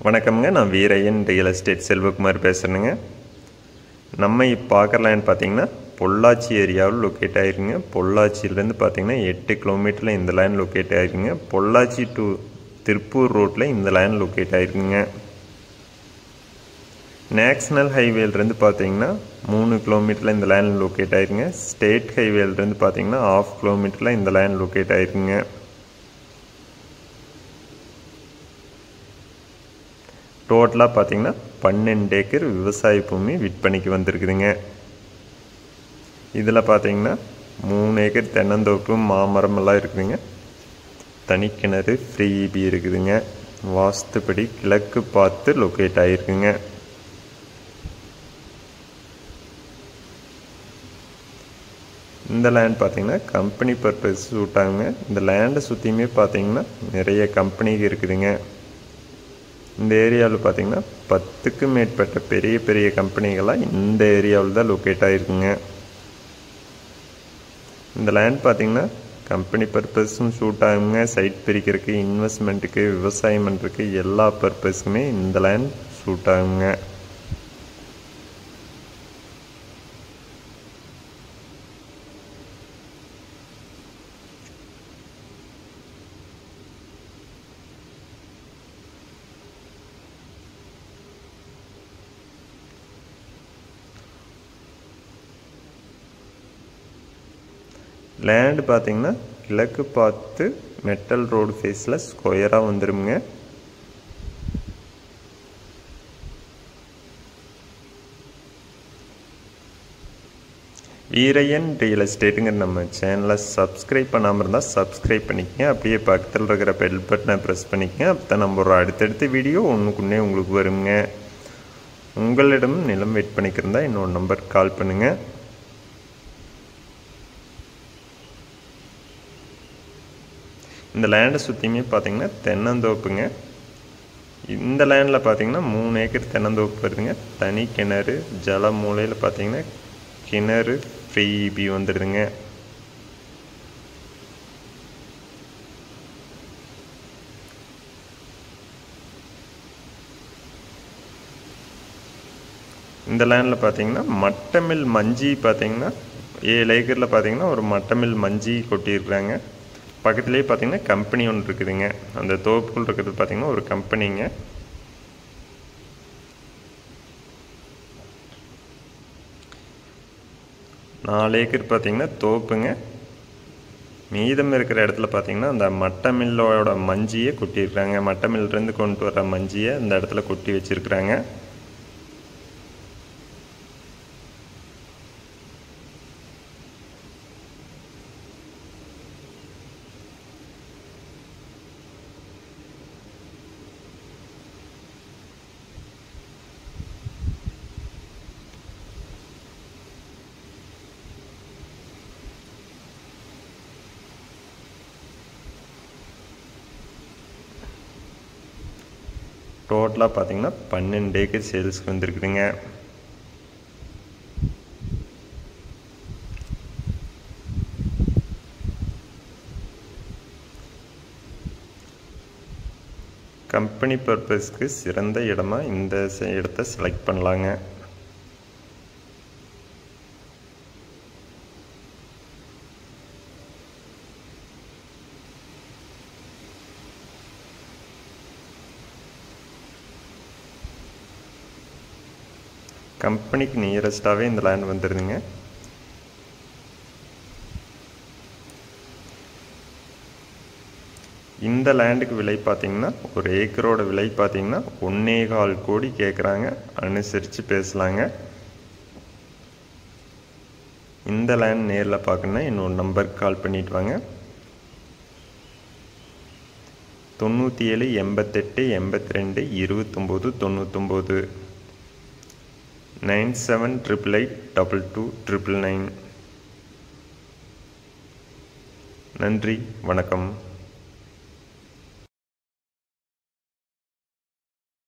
வணக்கம்ங்க. நான் Veeraiyan real estate Selvakumar பேசுகிறேங்க. நம்ம இப்போ பார்க்குற லேண்ட் பார்த்தீங்கன்னா பொள்ளாச்சி ஏரியாவில் லொக்கேட் ஆகிருக்குங்க. பொள்ளாச்சியிலேருந்து பார்த்தீங்கன்னா 8 கிலோமீட்டரில் இந்த லேண்ட் லொக்கேட் ஆகிருக்குங்க. பொள்ளாச்சி டு திருப்பூர் ரோட்டில் இந்த லேண்ட் லொக்கேட் ஆகிருக்குங்க. நேஷ்னல் ஹைவேலேருந்து பார்த்தீங்கன்னா 3 கிலோமீட்டரில் இந்த லேண்ட் லொக்கேட் ஆகிருக்குங்க. ஸ்டேட் ஹைவேலேருந்து பார்த்தீங்கன்னா 1/2 கிலோமீட்டரில் இந்த லேண்ட் லொக்கேட் ஆகிருக்குங்க. டோட்டலாக பார்த்தீங்கன்னா 12 ஏக்கர் விவசாய பூமி விற்பனைக்கு வந்திருக்குதுங்க. இதில் பார்த்தீங்கன்னா 3 ஏக்கர் தென்னந்தோப்பு மாமரம் எல்லாம் இருக்குதுங்க. தனிக்கிணறு ஃப்ரீ இபி இருக்குதுங்க. வாஸ்துப்படி கிழக்கு பார்த்து லொக்கேட் ஆகிருக்குங்க. இந்த லேண்ட் பார்த்தீங்கன்னா கம்பெனி பர்பஸ் சூட் ஆகுங்க. இந்த லேண்டை சுற்றியுமே பார்த்தீங்கன்னா நிறைய கம்பெனி இருக்குதுங்க. இந்த ஏரியாவில் பார்த்தீங்கன்னா 10க்கும் மேற்பட்ட பெரிய பெரிய கம்பெனிகளாக இந்த ஏரியாவில் தான் லொக்கேட் ஆகிருக்குங்க. இந்த லேண்ட் பார்த்தீங்கன்னா கம்பெனி பர்பஸும் சூட் ஆகுங்க. சைட் பிரிக்கிறதுக்கு, இன்வெஸ்ட்மெண்ட்டுக்கு, விவசாயம் பண்ணுறதுக்கு எல்லா பர்பஸுக்குமே இந்த லேண்ட் சூட் ஆகுங்க. லேண்டு பார்த்தீங்கன்னா கிழக்கு பார்த்து மெட்டல் ரோடு ஃபேஸில் ஸ்கொயராக வந்துடுங்க. வீரையன் ரியல் எஸ்டேட்டுங்கிற நம்ம சேனலை சப்ஸ்கிரைப் பண்ணாமல் இருந்தால் சப்ஸ்கிரைப் பண்ணிக்கங்க. அப்படியே பக்கத்தில் இருக்கிற பெல் பட்டனை ப்ரெஸ் பண்ணிக்கங்க. அப்போ தான் நம்ம ஒரு அடுத்தடுத்த வீடியோ ஒன்றுக்குன்னே உங்களுக்கு வருங்க. உங்களிடம் நிலம் வெயிட் பண்ணிக்கிறதா இன்னொரு நம்பர் கால் பண்ணுங்கள். இந்த லேண்டை சுற்றியுமே பார்த்தீங்கன்னா தென்னந்தோப்புங்க. இந்த லேண்டில் பார்த்தீங்கன்னா 3 ஏக்கர் தென்னந்தோப்பு வருதுங்க. தனி கிணறு, ஜல மூலையில் பார்த்தீங்கன்னா கிணறு ஃப்ரீ இபி வந்துடுதுங்க. இந்த லேண்டில் பார்த்தீங்கன்னா மட்டமில் மஞ்சி பார்த்தீங்கன்னா 7 ஏக்கரில் பார்த்தீங்கன்னா ஒரு மட்டமில் மஞ்சி கொட்டியிருக்கிறாங்க. பக்கத்துலேயே பார்த்தீங்கன்னா கம்பெனி ஒன்று இருக்குதுங்க. அந்த தோப்புக்குள் இருக்கிறது பார்த்தீங்கன்னா ஒரு கம்பெனிங்க. நாலு ஏக்கர் பார்த்தீங்கன்னா தோப்புங்க. மீதம் இருக்கிற இடத்துல பார்த்தீங்கன்னா அந்த மட்ட மில்லோட மஞ்சியை கொட்டியிருக்கிறாங்க. மட்ட மில்லிருந்து கொண்டு வர மஞ்சியை இந்த இடத்துல கொட்டி வச்சுருக்குறாங்க. டோட்டலாக பார்த்தீங்கன்னா 12 ஏக்கர் சேல்ஸ்க்கு வந்துருக்குதுங்க. கம்பெனி பர்பஸ்க்கு சிறந்த இடமா இந்த இடத்த செலக்ட் பண்ணலாங்க. கம்பெனிக்கு நியரஸ்டாகவே இந்த லேண்ட் வந்துடுதுங்க. இந்த லேண்டுக்கு விலை பார்த்தீங்கன்னா ஒரு ஏக்கரோட விலை பார்த்தீங்கன்னா 1.25 கோடி கேட்குறாங்க. அனுசரித்து பேசலாங்க. இந்த லேண்ட் நேரில் பார்க்கணுன்னா இன்னொரு நம்பருக்கு கால் பண்ணிட்டு வாங்க. 97 88 82 29 99 9788222999. நன்றி, வணக்கம்.